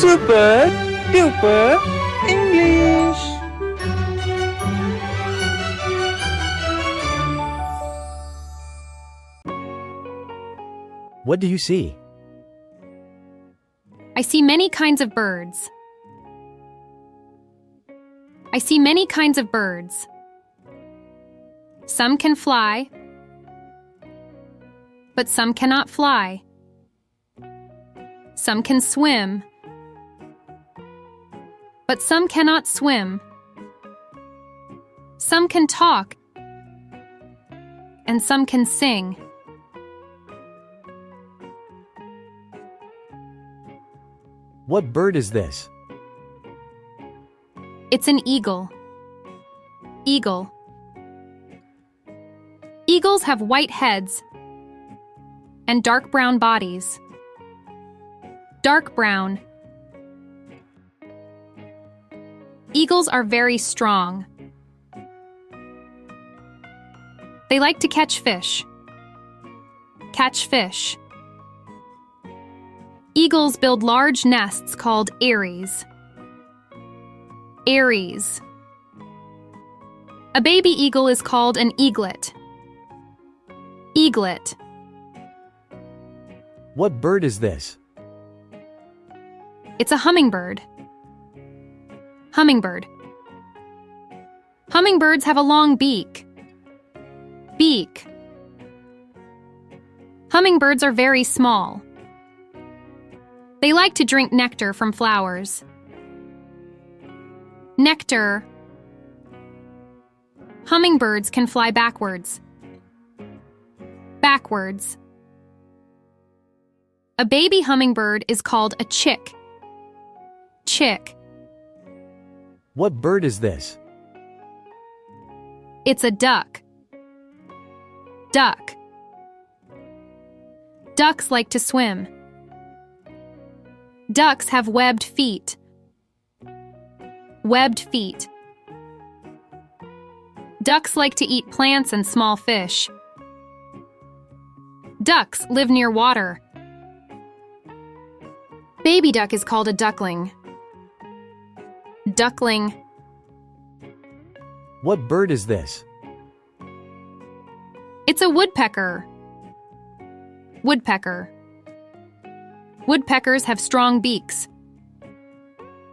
Super duper English. What do you see? I see many kinds of birds. I see many kinds of birds. Some can fly, but some cannot fly. Some can swim, but some cannot swim. Some can talk, and some can sing. What bird is this? It's an eagle. Eagle. Eagles have white heads and dark brown bodies. Dark brown. Eagles are very strong. They like to catch fish. Catch fish. Eagles build large nests called eyries. Eyries. A baby eagle is called an eaglet. Eaglet. What bird is this? It's a hummingbird. Hummingbird. Hummingbirds have a long beak. Beak. Hummingbirds are very small. They like to drink nectar from flowers. Nectar. Hummingbirds can fly backwards. Backwards. A baby hummingbird is called a chick. Chick. What bird is this? It's a duck. Duck. Ducks like to swim. Ducks have webbed feet. Webbed feet. Ducks like to eat plants and small fish. Ducks live near water. Baby duck is called a duckling. Duckling. What bird is this? It's a woodpecker. Woodpecker. Woodpeckers have strong beaks.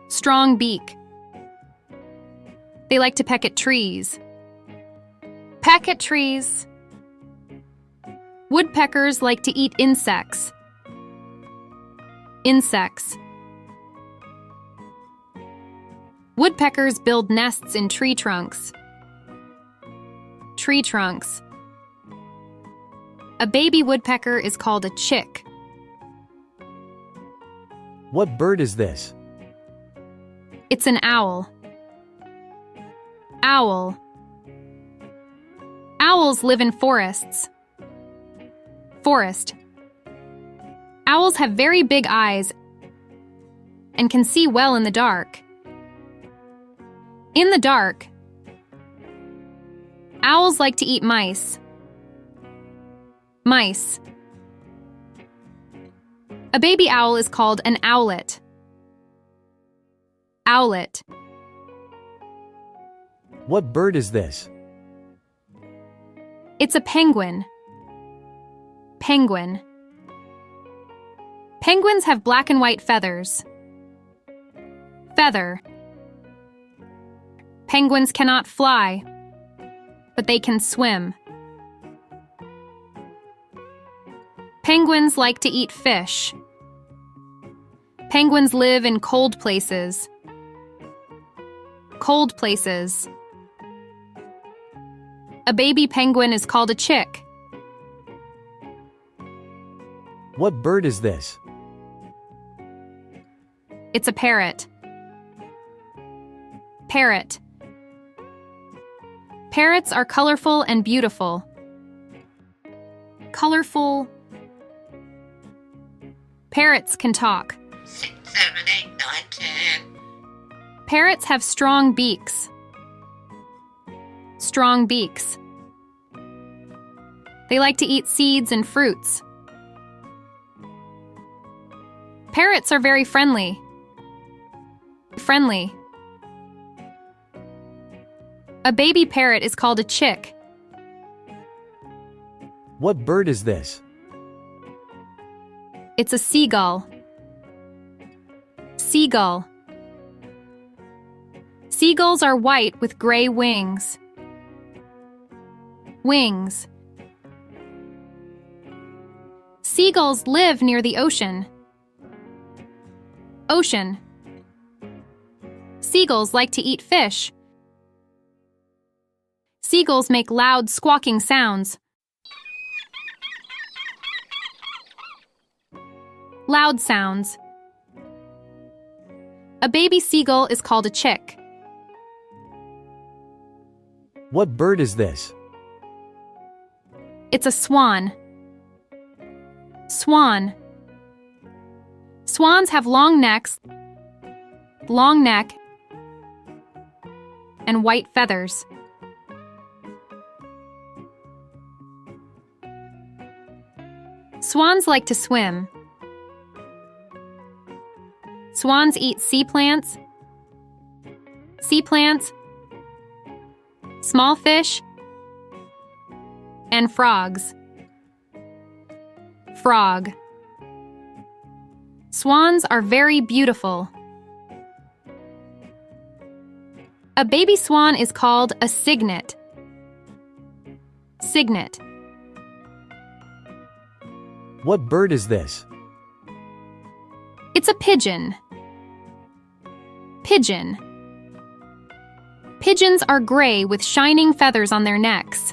Strong beak. They like to peck at trees. Peck at trees. Woodpeckers like to eat insects. Insects. Woodpeckers build nests in tree trunks. Tree trunks. A baby woodpecker is called a chick. What bird is this? It's an owl. Owl. Owls live in forests. Forest. Owls have very big eyes and can see well in the dark. In the dark, owls like to eat mice. Mice. A baby owl is called an owlet. Owlet. What bird is this? It's a penguin. Penguin. Penguins have black and white feathers. Feather. Penguins cannot fly, but they can swim. Penguins like to eat fish. Penguins live in cold places. Cold places. A baby penguin is called a chick. What bird is this? It's a parrot. Parrot. Parrots are colorful and beautiful. Colorful. Parrots can talk. 6, 7, 8, 9, 10. Parrots have strong beaks. Strong beaks. They like to eat seeds and fruits. Parrots are very friendly. friendly. A baby parrot is called a chick. What bird is this? It's a seagull. Seagull. Seagulls are white with gray wings. Wings. Seagulls live near the ocean. Ocean. Seagulls like to eat fish. Seagulls make loud squawking sounds. Loud sounds. A baby seagull is called a chick. What bird is this? It's a swan. Swan. Swans have long necks, long neck, and white feathers. Swans like to swim. Swans eat sea plants, small fish, and frogs. Frog. Swans are very beautiful. A baby swan is called a cygnet. Cygnet. What bird is this? It's a pigeon. Pigeon. Pigeons are gray with shining feathers on their necks.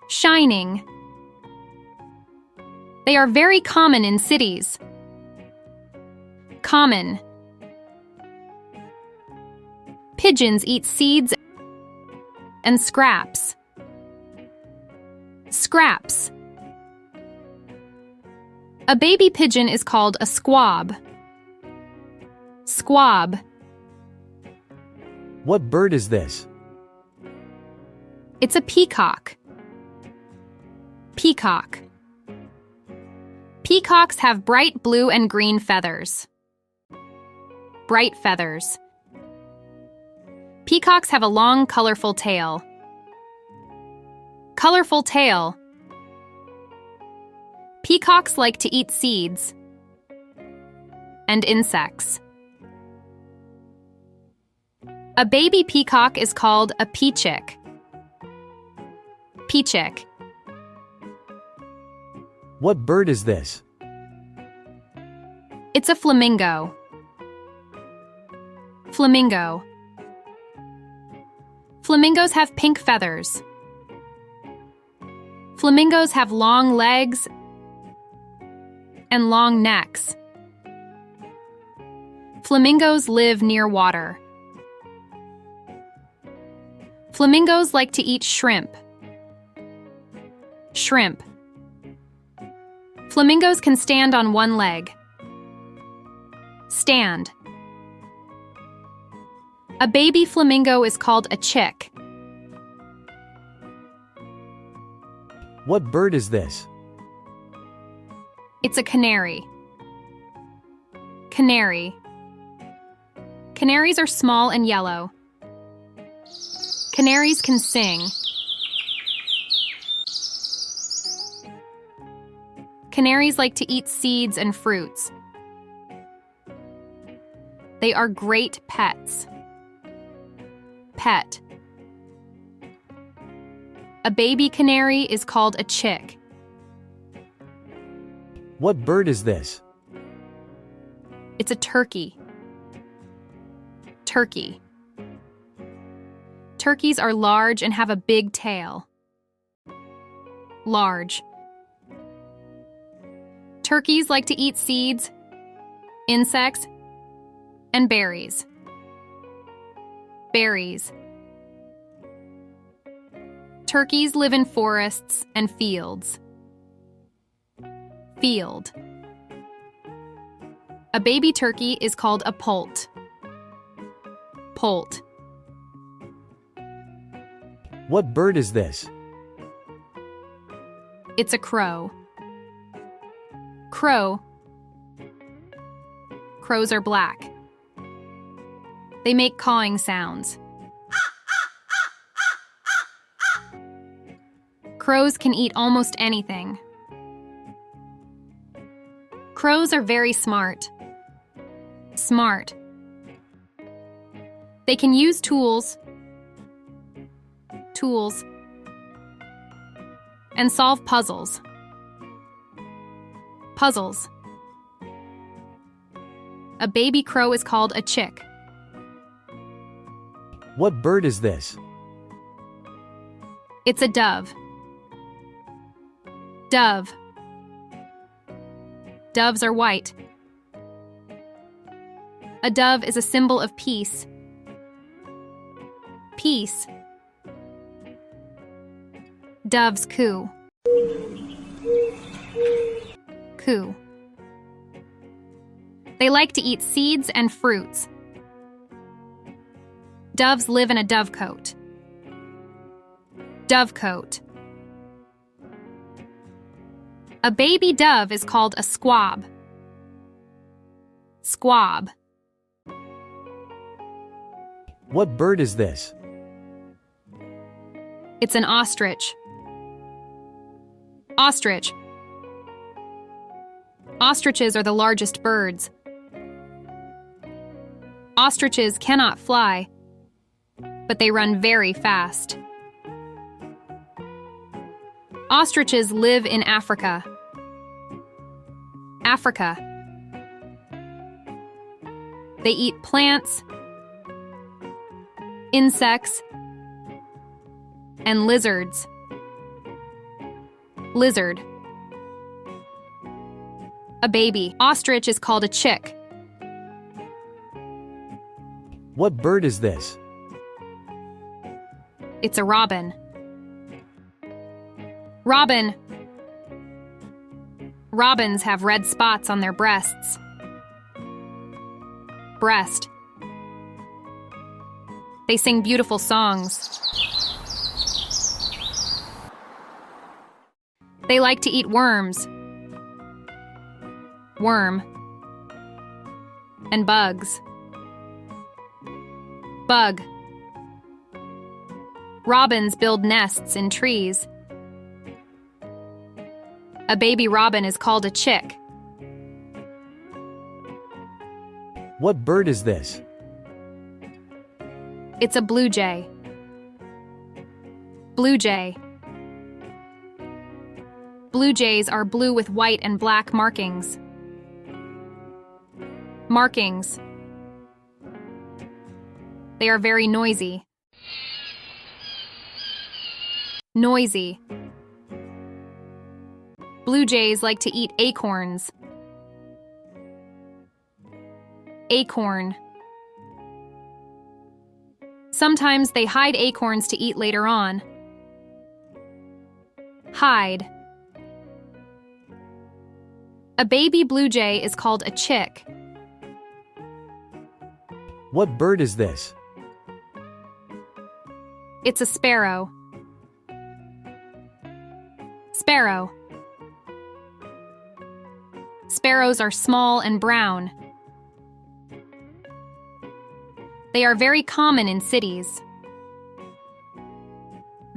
Shining. They are very common in cities. Common. Pigeons eat seeds and scraps. Scraps. A baby pigeon is called a squab. Squab. What bird is this? It's a peacock. Peacock. Peacocks have bright blue and green feathers. Bright feathers. Peacocks have a long, colorful tail. Colorful tail. Peacocks like to eat seeds and insects. A baby peacock is called a peachick. Peachick. What bird is this? It's a flamingo. Flamingo. Flamingos have pink feathers. Flamingos have long legs and long necks. Flamingos live near water. Flamingos like to eat shrimp. Shrimp. Flamingos can stand on one leg. Stand. A baby flamingo is called a chick. What bird is this? It's a canary. Canary. Canaries are small and yellow. Canaries can sing. Canaries like to eat seeds and fruits. They are great pets. Pet. A baby canary is called a chick. What bird is this? It's a turkey. Turkey. Turkeys are large and have a big tail. Large. Turkeys like to eat seeds, insects, and berries. Berries. Turkeys live in forests and fields. Field. A baby turkey is called a poult. Poult. What bird is this? It's a crow. Crow. Crows are black. They make cawing sounds. Crows can eat almost anything. Crows are very smart. Smart. They can use tools, and solve puzzles. Puzzles. A baby crow is called a chick. What bird is this? It's a dove. Dove. Doves are white. A dove is a symbol of peace. Peace. Doves coo. Coo. They like to eat seeds and fruits. Doves live in a dovecote. Dovecote. A baby dove is called a squab. Squab. What bird is this? It's an ostrich. Ostrich. Ostriches are the largest birds. Ostriches cannot fly, but they run very fast. Ostriches live in Africa. Africa. They eat plants, insects, and lizards. Lizard. A baby ostrich is called a chick. What bird is this? It's a robin. Robin. Robins have red spots on their breasts. Breast. They sing beautiful songs. They like to eat worms. Worm. And bugs. Bug. Robins build nests in trees. A baby robin is called a chick. What bird is this? It's a blue jay. Blue jay. Blue jays are blue with white and black markings. Markings. They are very noisy. Noisy. Blue jays like to eat acorns. Acorn. Sometimes they hide acorns to eat later on. Hide. A baby blue jay is called a chick. What bird is this? It's a sparrow. Sparrow. Sparrows are small and brown. They are very common in cities.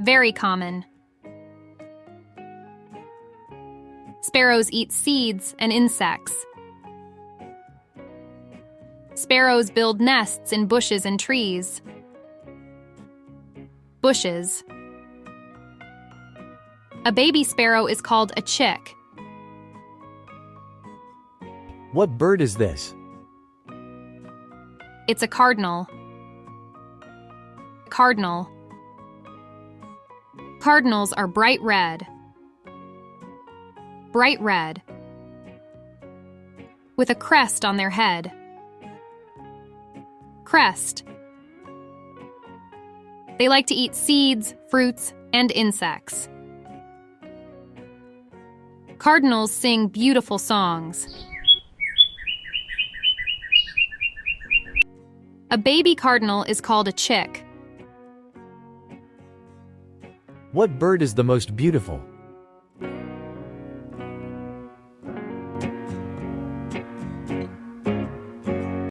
Very common. Sparrows eat seeds and insects. Sparrows build nests in bushes and trees. Bushes. A baby sparrow is called a chick. What bird is this? It's a cardinal. Cardinal. Cardinals are bright red. Bright red. With a crest on their head. Crest. They like to eat seeds, fruits, and insects. Cardinals sing beautiful songs. A baby cardinal is called a chick. What bird is the most beautiful?